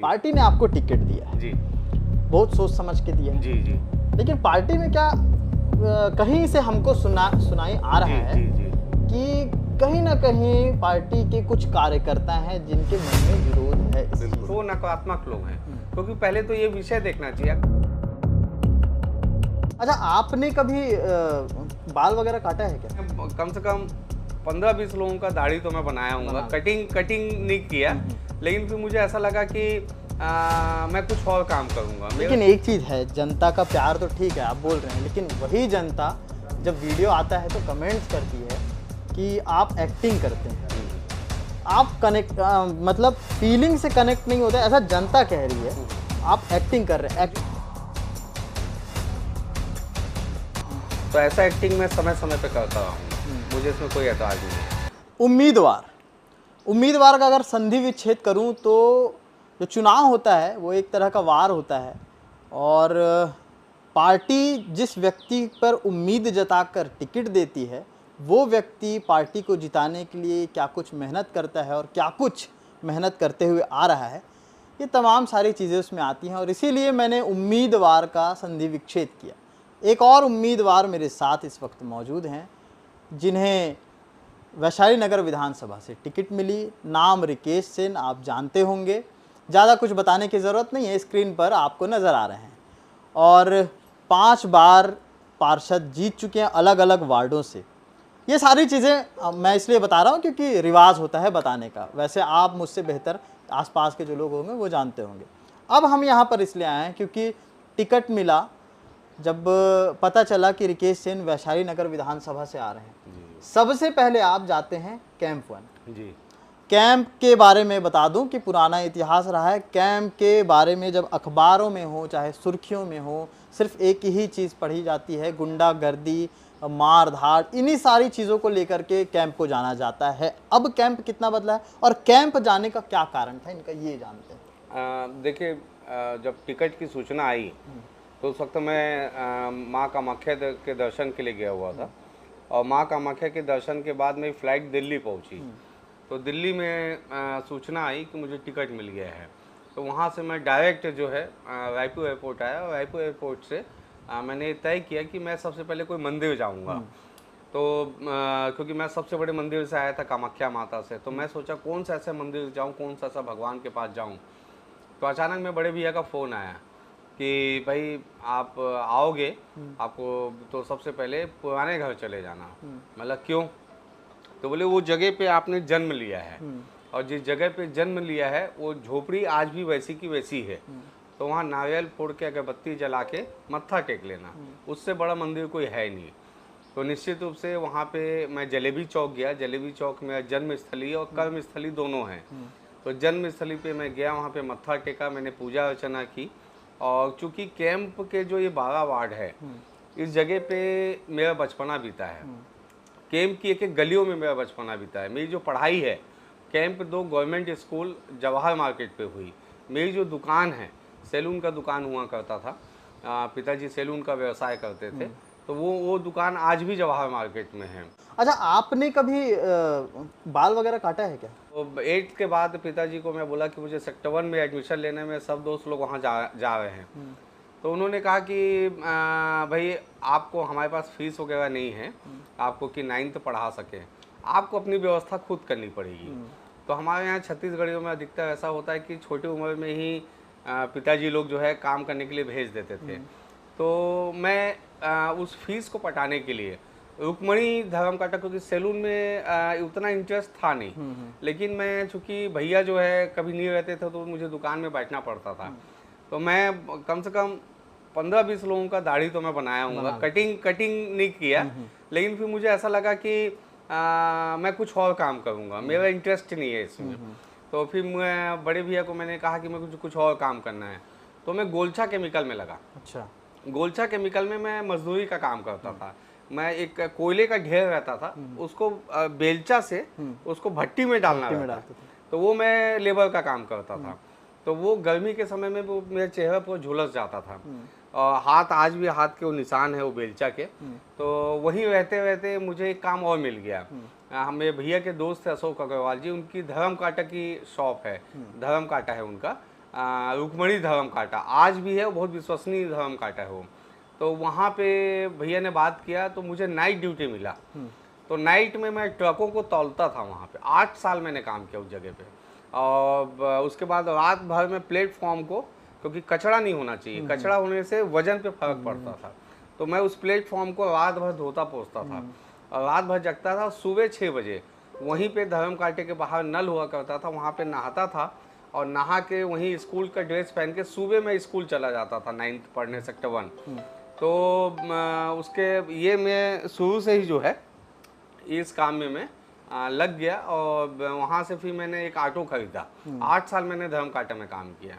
Party ने आपको ticket दिया है जी बहुत सोच समझ के दिया है जी जी लेकिन पार्टी में क्या कहीं से हमको सुनाई आ रहा है जी जी कि कहीं ना कहीं पार्टी के कुछ कार्यकर्ता हैं जिनके मन में विरोध है इस चीज़ बिल्कुल, से। वो नकारात्मक लोग हैं, क्योंकि पहले तो ये विषय देखना चाहिए। अच्छा आपने कभी बाल वगैरह काटा है क्या? कम से कम 15-20 लोगों का दाढ़ी तो मैं बनाया हूँ, कटिंग नहीं किया, लेकिन फिर मुझे ऐसा लगा कि मैं कुछ और काम करूँगा। लेकिन एक चीज़ है, जनता का प्यार तो ठीक है आप बोल रहे हैं, लेकिन वही जनता जब वीडियो आता है तो कमेंट्स करती है कि आप एक्टिंग करते हैं, आप कनेक्ट मतलब फीलिंग से कनेक्ट नहीं होता, ऐसा जनता कह रही है, आप एक्टिंग कर रहे हैं। तो ऐसा एक्टिंग मैं समय समय पे करता रहा हूँ, मुझे इसमें कोई एतराज़ नहीं है। उम्मीदवार का अगर संधि विच्छेद करूं तो जो चुनाव होता है वो एक तरह का वार होता है और पार्टी जिस व्यक्ति पर उम्मीद जताकर टिकट देती है वो व्यक्ति पार्टी को जिताने के लिए क्या कुछ मेहनत करता है और क्या कुछ मेहनत करते हुए आ रहा है, ये तमाम सारी चीज़ें उसमें आती हैं और इसीलिए मैंने उम्मीदवार का संधि विच्छेद किया। एक और उम्मीदवार मेरे साथ इस वक्त मौजूद हैं जिन्हें वैशाली नगर विधानसभा से टिकट मिली, नाम रिकेश सेन, आप जानते होंगे, ज़्यादा कुछ बताने की ज़रूरत नहीं है, स्क्रीन पर आपको नज़र आ रहे हैं और 5 बार पार्षद जीत चुके हैं अलग अलग वार्डों से। ये सारी चीज़ें मैं इसलिए बता रहा हूँ क्योंकि रिवाज होता है बताने का, वैसे आप मुझसे बेहतर आसपास के जो लोग होंगे वो जानते होंगे। अब हम यहाँ पर इसलिए आए हैं क्योंकि टिकट मिला, जब पता चला कि रिकेश सेन वैशाली नगर विधानसभा से आ रहे हैं, सबसे पहले आप जाते हैं कैंप 1 जी। कैंप के बारे में बता दूं कि पुराना इतिहास रहा है। कैंप के बारे में जब अखबारों में हो चाहे सुर्खियों में हो, सिर्फ एक ही चीज़ पढ़ी जाती है, गुंडागर्दी, मार धाड़, इन्हीं सारी चीज़ों को लेकर के कैंप को जाना जाता है। अब कैंप कितना बदला है और कैंप जाने का क्या कारण था इनका, ये जानते हैं। देखिए, जब टिकट की सूचना आई तो उस वक्त मैं माँ कामाख्या के दर्शन के लिए गया हुआ था और माँ कामाख्या के दर्शन के बाद मेरी फ़्लाइट दिल्ली पहुंची। तो दिल्ली में सूचना आई कि मुझे टिकट मिल गया है, तो वहाँ से मैं डायरेक्ट जो है रायपुर एयरपोर्ट आया और रायपुर एयरपोर्ट से मैंने तय किया कि मैं सबसे पहले कोई मंदिर जाऊँगा। तो क्योंकि मैं सबसे बड़े मंदिर से आया था, कामाख्या माता से, तो मैं सोचा कौन सा ऐसा मंदिर जाऊँ, कौन सा ऐसा भगवान के पास जाऊँ। तो अचानक में बड़े भैया का फ़ोन आया कि भाई आप आओगे, आपको तो सबसे पहले पुराने घर चले जाना। मतलब क्यों? तो बोले वो जगह पे आपने जन्म लिया है और जिस जगह पे जन्म लिया है वो झोपड़ी आज भी वैसी की वैसी है, तो वहाँ नारियल फोड़ के अगरबत्ती जला के मत्था टेक लेना, उससे बड़ा मंदिर कोई है नहीं। तो निश्चित रूप से वहाँ पे मैं जलेबी चौक गया। जलेबी चौक मेरा जन्म स्थली और कर्म स्थली दोनों हैं। तो जन्म स्थली पे मैं गया, वहाँ पे मत्था टेका, मैंने पूजा अर्चना की और चूँकि कैंप के जो ये 12 वार्ड है, इस जगह पे मेरा बचपना बीता है। कैंप की एक एक गलियों में मेरा बचपना बीता है। मेरी जो पढ़ाई है camp 2 government school Jawahar market पे हुई। मेरी जो दुकान है, सैलून का दुकान हुआ करता था, पिताजी सैलून का व्यवसाय करते थे, तो वो दुकान आज भी जवाहर मार्केट में है। अच्छा आपने कभी बाल वगैरह काटा है क्या? तो 8th के बाद पिताजी को मैं बोला कि मुझे सेक्टर 1 में एडमिशन लेने में, सब दोस्त लोग वहाँ जा रहे हैं। तो उन्होंने कहा कि भाई आपको, हमारे पास फीस वगैरह नहीं है आपको कि 9th पढ़ा सकें, आपको अपनी व्यवस्था खुद करनी पड़ेगी। तो हमारे यहाँ छत्तीसगढ़ियों में अधिकतर ऐसा होता है कि छोटी उम्र में ही पिताजी लोग जो है काम करने के लिए भेज देते थे। तो मैं उस फीस को पटाने के लिए रुक्मणी धर्म काटा, क्योंकि सैलून में उतना इंटरेस्ट था नहीं, लेकिन मैं चूँकि भैया जो है कभी नहीं रहते थे तो मुझे दुकान में बैठना पड़ता था, तो मैं कम से कम 15-20 लोगों का दाढ़ी तो मैं बनाया हूँ, कटिंग नहीं किया, लेकिन फिर मुझे ऐसा लगा कि मैं कुछ और काम करूँगा, मेरा इंटरेस्ट नहीं है इसमें। तो फिर मैं बड़े भैया को मैंने कहा कि मैं कुछ और काम करना है, तो मैं गोलछा केमिकल में लगा। अच्छा। गोलछा केमिकल में मैं मजदूरी का काम करता था। मैं एक कोयले का ढेर रहता था, उसको बेलचा से उसको भट्टी में डालना रहता था, तो वो मैं लेबर का काम करता था। तो वो गर्मी के समय में वो मेरे चेहरे पर झुलस जाता था और हाथ, आज भी हाथ के वो निशान है वो बेलचा के। तो वहीं रहते रहते मुझे एक काम और मिल गया। मेरे भैया के दोस्त थे अशोक अग्रवाल जी, उनकी धर्म कांटा की शॉप है, धर्म कांटा है उनका, रुक्मणी धर्म कांटा, आज भी है, वो बहुत विश्वसनीय धर्म कांटा है वो। तो वहाँ पे भैया ने बात किया तो मुझे नाइट ड्यूटी मिला। तो नाइट में मैं ट्रकों को तौलता था वहाँ पे, 8 साल मैंने काम किया उस जगह पे। और उसके बाद रात भर में प्लेटफॉर्म को, क्योंकि कचरा नहीं होना चाहिए, कचरा होने से वजन पे फर्क पड़ता था, तो मैं उस प्लेटफॉर्म को रात भर धोता पोंछता था और रात भर जगता था। सुबह 6 बजे वहीं पे धर्म कांटे के बाहर नल हुआ करता था, वहाँ पे नहाता था और नहा के वहीं स्कूल का ड्रेस पहन के सुबह मैं स्कूल चला जाता था 9th पढ़ने, सेक्टर 1। तो उसके ये मैं शुरू से ही जो है इस काम में मैं लग गया और वहाँ से फिर मैंने एक ऑटो खरीदा। 8 साल मैंने धर्म कांटा में काम किया।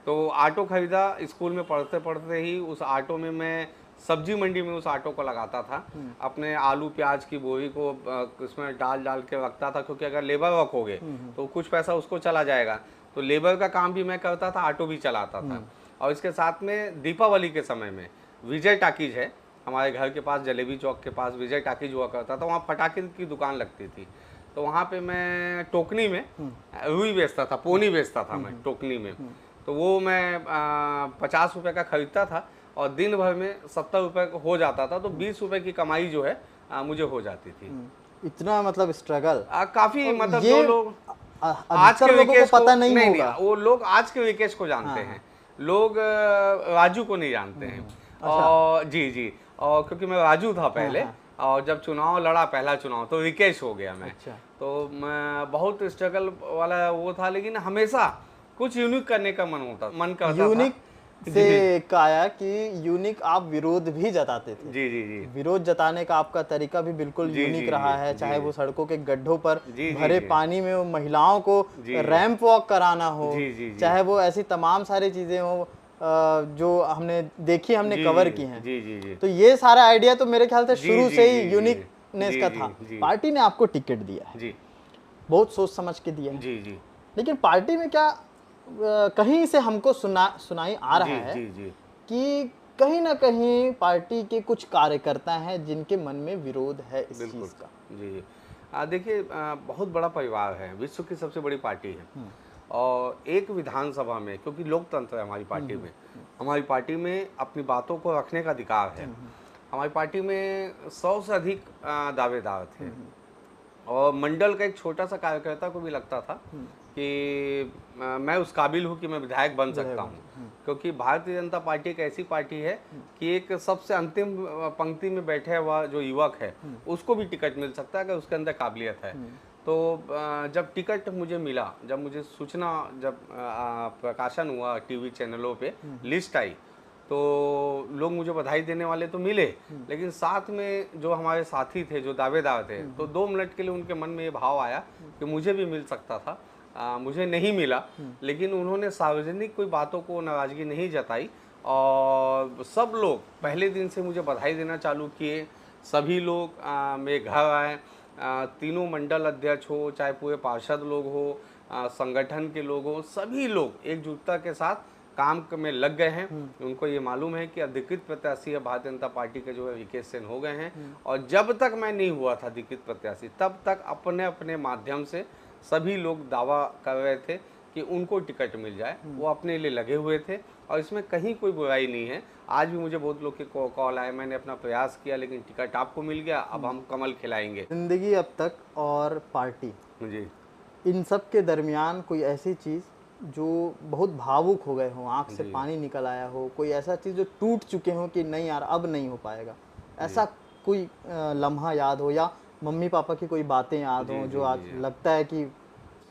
तो ऑटो खरीदा, स्कूल में पढ़ते पढ़ते ही उस ऑटो में मैं सब्जी मंडी में उस ऑटो को लगाता था। अपने आलू प्याज की बोरी को उसमें डाल डाल के रखता था, क्योंकि अगर लेबर वर्क हो गए तो कुछ पैसा उसको चला जाएगा। तो लेबर का काम भी मैं करता था, ऑटो भी चलाता था। और इसके साथ में दीपावली के समय में विजय टाकीज है हमारे घर के पास, जलेबी चौक के पास विजय टाकीज हुआ करता था, वहाँ पटाखे की दुकान लगती थी। तो वहाँ पे मैं टोकनी में रुई बेचता था, पोनी बेचता था मैं टोकनी में। तो वो मैं 50 रुपये का खरीदता था और दिन भर में 70 रुपये हो जाता था। तो 20 रुपये की कमाई जो है मुझे हो जाती थी। इतना मतलब स्ट्रगल काफ़ी, मतलब ये जो लोग आज के लोगों को पता नहीं होगा। वो लोग आज के विकेश को जानते हैं, लोग राजू को नहीं जानते हैं। और जी, और क्योंकि मैं राजू था पहले, और जब चुनाव लड़ा पहला चुनाव तो विकेश हो गया मैं। तो मैं बहुत स्ट्रगल वाला वो था, लेकिन हमेशा कुछ यूनिक करने का मन करता था। यूनिक से एक आया कि यूनिक आप विरोध भी जताते थे। जी। विरोध जताने का आपका तरिका भी बिल्कुल यूनिक रहा है, चाहे वो सड़कों के गड्ढों पर भरे पानी में वो महिलाओं को रैंप वॉक कराना हो, चाहे वो ऐसी तमाम सारी चीजें हो जो हमने कवर की हैं। जी। तो ये सारा आइडिया तो मेरे ख्याल से शुरू से ही यूनिकनेस का था। पार्टी ने आपको टिकट दिया है जी, बहुत सोच समझ के दिया है जी। लेकिन पार्टी में क्या कहीं से हमको सुनाई आ रहा है कि कहीं ना कहीं पार्टी के कुछ कार्यकर्ता हैं जिनके मन में विरोध है इस चीज का। जी देखिए, बहुत बड़ा परिवार है, विश्व की सबसे बड़ी पार्टी है और एक विधानसभा में, क्योंकि लोकतंत्र है हमारी पार्टी में अपनी बातों को रखने का अधिकार है। हमारी पार्टी में 100 से अधिक दावेदार थे और मंडल का एक छोटा सा कार्यकर्ता को भी लगता था कि मैं उस काबिल हूँ कि मैं विधायक बन सकता हूँ, क्योंकि भारतीय जनता पार्टी एक ऐसी पार्टी है कि एक सबसे अंतिम पंक्ति में बैठे हुआ जो युवक है उसको भी टिकट मिल सकता है अगर उसके अंदर काबिलियत है। तो जब टिकट मुझे मिला, जब मुझे सूचना जब प्रकाशन हुआ टीवी चैनलों पे, लिस्ट आई, तो लोग मुझे बधाई देने वाले तो मिले, लेकिन साथ में जो हमारे साथी थे, जो दावेदार थे, तो 2 मिनट के लिए उनके मन में ये भाव आया कि मुझे भी मिल सकता था। मुझे नहीं मिला, लेकिन उन्होंने सार्वजनिक कोई बातों को नाराज़गी नहीं जताई और सब लोग पहले दिन से मुझे बधाई देना चालू किए। सभी लोग मेरे घर आए, तीनों मंडल अध्यक्ष हो, चाहे पूरे पार्षद लोग हो, संगठन के लोग हो, सभी लोग एकजुटता के साथ काम में लग गए हैं। उनको ये मालूम है कि अधिकृत प्रत्याशी भारतीय जनता पार्टी के जो है विकेश सेन हो गए हैं और जब तक मैं नहीं हुआ था अधिकृत प्रत्याशी तब तक अपने अपने माध्यम से सभी लोग दावा कर रहे थे कि उनको टिकट मिल जाए, वो अपने लिए लगे हुए थे और इसमें कहीं कोई बुराई नहीं है। आज भी मुझे बहुत लोग के कॉल आए, मैंने अपना प्रयास किया लेकिन टिकट आपको मिल गया, अब हम कमल खिलाएंगे। जिंदगी अब तक और पार्टी जी, इन सब के दरमियान कोई ऐसी चीज़ जो बहुत भावुक हो गए हो, आंख से पानी निकल आया हो, कोई ऐसा चीज़ जो टूट चुके हो कि नहीं यार अब नहीं हो पाएगा, ऐसा कोई लम्हा याद हो या मम्मी पापा की कोई बातें याद हो जो आज लगता है कि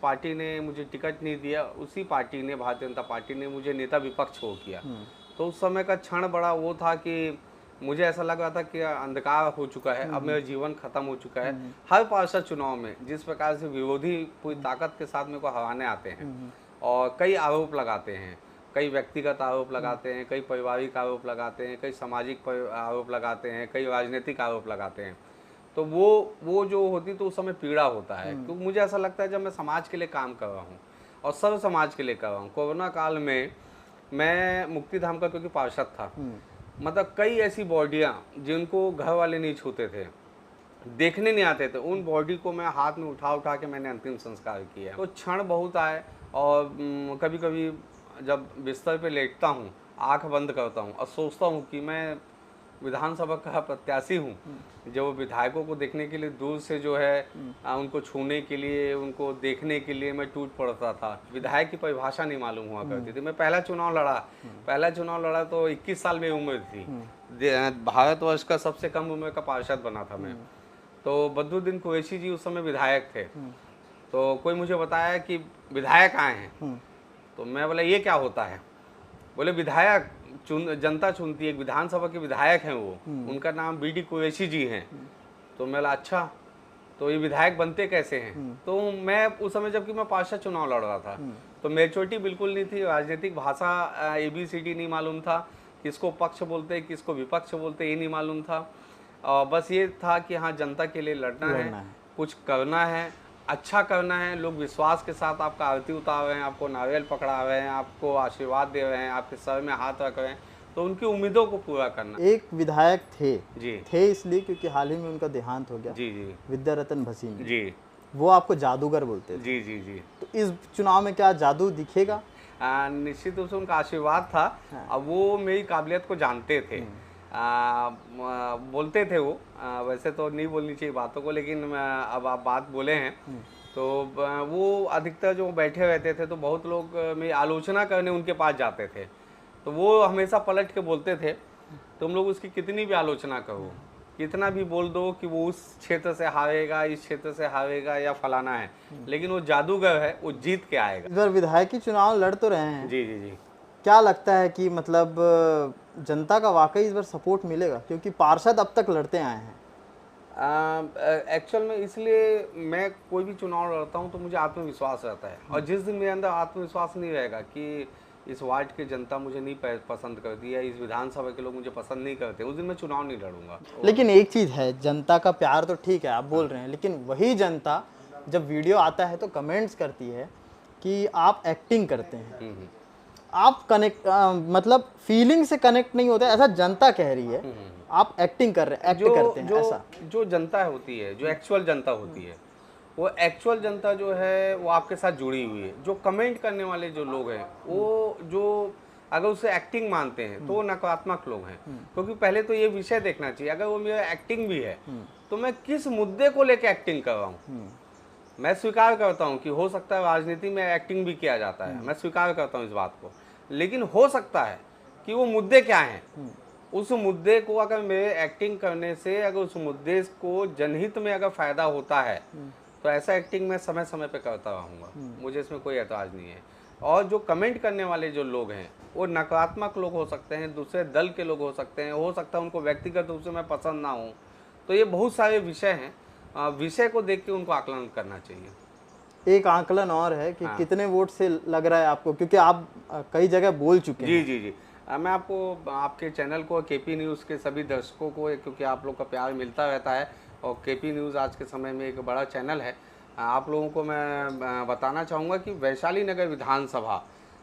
पार्टी ने मुझे टिकट नहीं दिया, उसी पार्टी ने, भारतीय जनता पार्टी ने मुझे नेता विपक्ष हो किया। तो उस समय का क्षण बड़ा वो था कि मुझे ऐसा लग रहा था कि अंधकार हो चुका है, अब मेरा जीवन खत्म हो चुका है। हर पार्षद चुनाव में जिस प्रकार से विरोधी पूरी ताकत के साथ मेरे को हराने आते हैं और कई आरोप लगाते हैं, कई व्यक्तिगत आरोप लगाते हैं, कई पारिवारिक आरोप लगाते हैं, कई सामाजिक आरोप लगाते हैं, कई राजनीतिक आरोप लगाते हैं, तो वो जो होती तो उस समय पीड़ा होता है। क्योंकि मुझे ऐसा लगता है जब मैं समाज के लिए काम कर रहा हूँ और सर्व समाज के लिए कर रहा हूँ। कोरोना काल में मैं मुक्तिधाम का क्योंकि पार्षद था, मतलब कई ऐसी बॉडियाँ जिनको घर वाले नहीं छूते थे, देखने नहीं आते थे, उन बॉडी को मैं हाथ में उठा के मैंने अंतिम संस्कार किया। तो क्षण बहुत आए और कभी कभी जब बिस्तर पे लेटता हूँ, आंख बंद करता हूँ और सोचता हूँ कि मैं विधानसभा का प्रत्याशी हूँ, जो विधायकों को देखने के लिए दूर से जो है उनको छूने के लिए, उनको देखने के लिए मैं टूट पड़ता था। विधायक की परिभाषा नहीं मालूम हुआ करती थी। मैं पहला चुनाव लड़ा तो 21 साल में उम्र थी। भारतवर्ष का सबसे कम उम्र का पार्षद बना था मैं। तो बद्रुद्दीन कुरैशी जी उस समय विधायक थे। तो कोई मुझे बताया कि विधायक आए हैं, तो मैं बोला ये क्या होता है? बोले विधायक जनता चुनती है, एक विधानसभा के विधायक हैं वो, उनका नाम बीडी कुरैशी जी हैं। तो मैं बोला अच्छा, तो ये विधायक बनते कैसे हैं? तो मैं उस समय जबकि मैं पार्षद चुनाव लड़ रहा था, तो मैच्योरिटी बिल्कुल नहीं थी, राजनीतिक भाषा ABCD नहीं मालूम था, किसको पक्ष बोलते किसको विपक्ष बोलते ये नहीं मालूम था। बस ये था कि हाँ जनता के लिए लड़ना है, कुछ करना है, अच्छा करना है। लोग विश्वास के साथ आपका आरती उतार रहे हैं, आपको नारियल पकड़ा रहे हैं, आपको आशीर्वाद दे रहे हैं, आपके सर में हाथ रख रहे हैं, तो उनकी उम्मीदों को पूरा करना। एक विधायक जी थे इसलिए क्योंकि हाल ही में उनका देहांत हो गया। जी जी विद्यारतन भसीन जी, वो आपको जादूगर बोलते थे। जी जी जी। तो इस चुनाव में क्या जादू दिखेगा? निश्चित रूप से उनका आशीर्वाद था। अब वो मेरी काबिलियत को जानते थे। बोलते थे वो, वैसे तो नहीं बोलनी चाहिए बातों को, लेकिन अब आप बात बोले हैं तो वो अधिकतर जो बैठे रहते थे तो बहुत लोग मेरी आलोचना करने उनके पास जाते थे, तो वो हमेशा पलट के बोलते थे तुम लोग उसकी कितनी भी आलोचना करो, कितना भी बोल दो कि वो उस क्षेत्र से हारेगा, इस क्षेत्र से हारेगा या फलाना है, लेकिन वो जादूगर है, वो जीत के आएगा। इस बार विधायकी चुनाव लड़ तो रहे हैं। जी जी जी। क्या लगता है कि मतलब जनता का वाकई इस बार सपोर्ट मिलेगा, क्योंकि पार्षद अब तक लड़ते आए हैं? एक्चुअल में इसलिए मैं कोई भी चुनाव लड़ता हूँ तो मुझे आत्मविश्वास रहता है, और जिस दिन मेरे अंदर आत्मविश्वास नहीं रहेगा कि इस वार्ड की जनता मुझे नहीं पसंद करती है, इस विधानसभा के लोग मुझे पसंद नहीं करते, उस दिन मैं चुनाव नहीं लड़ूंगा। लेकिन एक चीज़ है, जनता का प्यार तो ठीक है आप बोल रहे हैं, लेकिन वही जनता जब वीडियो आता है तो कमेंट्स करती है कि आप एक्टिंग करते हैं, आप कनेक्ट मतलब फीलिंग से कनेक्ट नहीं होते, ऐसा जनता कह रही है। आप एक्टिंग कर रहे हैं, एक्ट करते हैं, ऐसा जो जनता होती है, जो एक्चुअल जनता होती है, वो एक्चुअल जनता जो है वो आपके साथ जुड़ी हुई है। जो कमेंट करने वाले जो लोग हैं, वो जो अगर उसे एक्टिंग मानते हैं तो वो नकारात्मक लोग हैं, क्योंकि पहले तो ये विषय देखना चाहिए, अगर वो मेरा एक्टिंग भी है तो मैं किस मुद्दे को लेकर एक्टिंग कर रहा हूँ। मैं स्वीकार करता हूँ कि हो सकता है राजनीति में एक्टिंग भी किया जाता है, मैं स्वीकार करता हूँ इस बात को, लेकिन हो सकता है कि वो मुद्दे क्या हैं, उस मुद्दे को अगर मेरे एक्टिंग करने से अगर उस मुद्दे को जनहित में अगर फायदा होता है तो ऐसा एक्टिंग मैं समय समय पे करता रहूँगा, मुझे इसमें कोई एतराज़ नहीं है। और जो कमेंट करने वाले जो लोग हैं वो नकारात्मक लोग हो सकते हैं, दूसरे दल के लोग हो सकते हैं, हो सकता है उनको व्यक्तिगत रूप से मैं पसंद ना हूँ, तो ये बहुत सारे विषय हैं, विषय को देख के उनको आकलन करना चाहिए। एक आकलन और है कि कितने वोट से लग रहा है आपको, क्योंकि आप कई जगह बोल चुके हैं। जी जी जी। मैं आपको, आपके चैनल को, KP न्यूज़ के सभी दर्शकों को, क्योंकि आप लोग का प्यार मिलता रहता है और KP न्यूज़ आज के समय में एक बड़ा चैनल है, आप लोगों को मैं बताना चाहूँगा कि वैशाली नगर विधानसभा,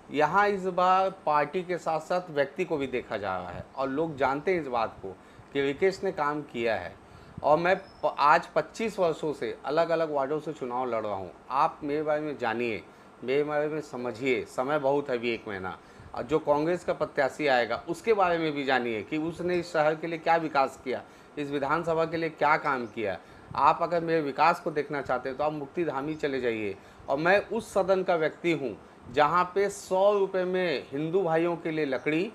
यहाँ इस बार पार्टी के साथ साथ व्यक्ति को भी देखा जा रहा है, और लोग जानते हैं इस बात को कि विकेश ने काम किया है। और मैं आज 25 वर्षों से अलग अलग वार्डों से चुनाव लड़ रहा हूँ। आप मेरे बारे में जानिए, मेरे बारे में समझिए, समय बहुत है, अभी 1 महीना। और जो कांग्रेस का प्रत्याशी आएगा उसके बारे में भी जानिए कि उसने इस शहर के लिए क्या विकास किया, इस विधानसभा के लिए क्या काम किया। आप अगर मेरे विकास को देखना चाहते हैं तो आप मुक्तिधाम ही चले जाइए। और मैं उस सदन का व्यक्ति हूँ जहाँ पे 100 रुपये में हिंदू भाइयों के लिए लकड़ी,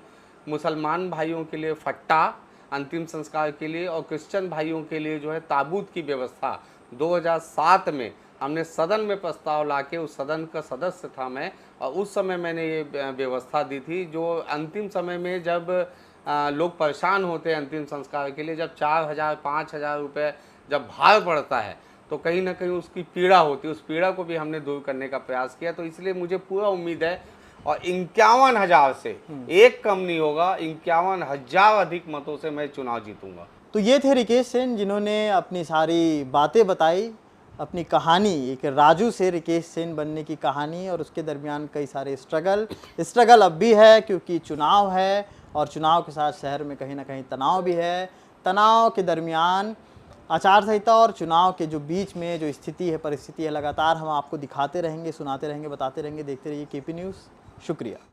मुसलमान भाइयों के लिए फट्टा अंतिम संस्कार के लिए, और क्रिश्चियन भाइयों के लिए जो है ताबूत की व्यवस्था 2007 में हमने सदन में प्रस्ताव लाके, उस सदन का सदस्य था मैं, और उस समय मैंने ये व्यवस्था दी थी। जो अंतिम समय में जब लोग परेशान होते हैं अंतिम संस्कार के लिए, जब 4000 5000 रुपये जब भार पड़ता है तो कहीं ना कहीं उसकी पीड़ा होती है, उस पीड़ा को भी हमने दूर करने का प्रयास किया। तो इसलिए मुझे पूरा उम्मीद है, और 51,000 से एक कम नहीं होगा, 51,000 अधिक मतों से मैं चुनाव जीतूंगा। तो ये थे रिकेश सेन, जिन्होंने अपनी सारी बातें बताई, अपनी कहानी, एक राजू से रिकेश सेन बनने की कहानी, और उसके दरमियान कई सारे स्ट्रगल अब भी है, क्योंकि चुनाव है और चुनाव के साथ शहर में कहीं ना कहीं तनाव भी है। तनाव के दरमियान आचार संहिता और चुनाव के जो बीच में जो स्थिति है, परिस्थिति है, लगातार हम आपको दिखाते रहेंगे, सुनाते रहेंगे, बताते रहेंगे। देखते रहिए KP न्यूज़। शुक्रिया।